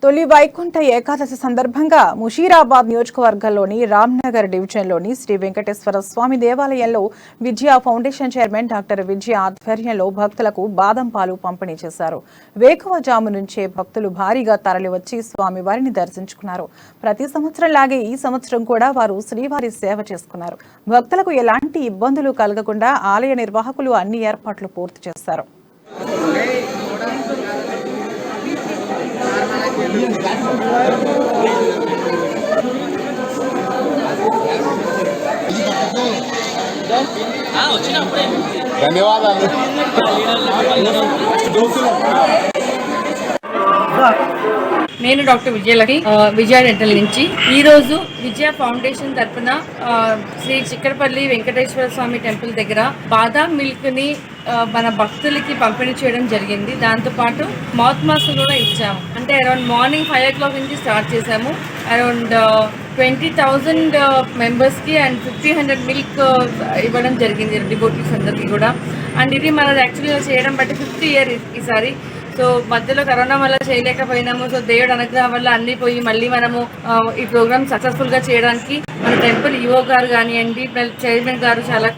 తొలి వైకుంఠ ఏకాదశి సందర్భంగా ముషీరాబాద్ నియోజకవర్గంలోని రామ్నగర్ డివిజన్లోని శ్రీ వెంకటేశ్వర స్వామి దేవాలయంలో విజయ ఫౌండేషన్ చైర్మన్ డాక్టర్ విజయ ఆధ్వర్యంలో భక్తులకు బాదం పాలు పంపిణీ చేశారు. వేకువజాము నుంచే భక్తులు భారీగా తరలివచ్చి స్వామివారిని దర్శించుకున్నారు. ప్రతి సంవత్సరంలాగే ఈ సంవత్సరం కూడా వారు శ్రీవారి సేవ చేసుకున్నారు. భక్తులకు ఎలాంటి ఇబ్బందులు కలగకుండా ఆలయ నిర్వాహకులు అన్ని ఏర్పాట్లు పూర్తి చేశారు. ధన్యవాదాలు. నేను డాక్టర్ విజయ డెంటల్ నుంచి ఈ రోజు విజయ ఫౌండేషన్ తరఫున శ్రీ చిక్కడపల్లి వెంకటేశ్వర స్వామి టెంపుల్ దగ్గర బాదాం మిల్క్ ని మన భక్తులకి పంపిణీ చేయడం జరిగింది. దాంతోపాటు మౌత్ మాస్క్ కూడా ఇచ్చాము. అంటే అరౌండ్ మార్నింగ్ 5 o'clock నుంచి స్టార్ట్ చేసాము. అరౌండ్ 20,000 మెంబర్స్కి అండ్ 1,500 మిల్క్ ఇవ్వడం జరిగింది డివోటీస్ అందరికీ కూడా. అండ్ ఇది మనది యాక్చువల్గా చేయడం బట్టి 5th ఇయర్ ఈసారి. సో మధ్యలో కరోనా వల్ల చేయలేకపోయినాము. సో దేవుడు అనుగ్రహం వల్ల అన్ని పోయి మళ్ళీ మనము ఈ ప్రోగ్రామ్ సక్సెస్ఫుల్గా చేయడానికి మన టెంపుల్ ఈవో గారు కానివ్వండి, చైర్మన్ గారు చాలా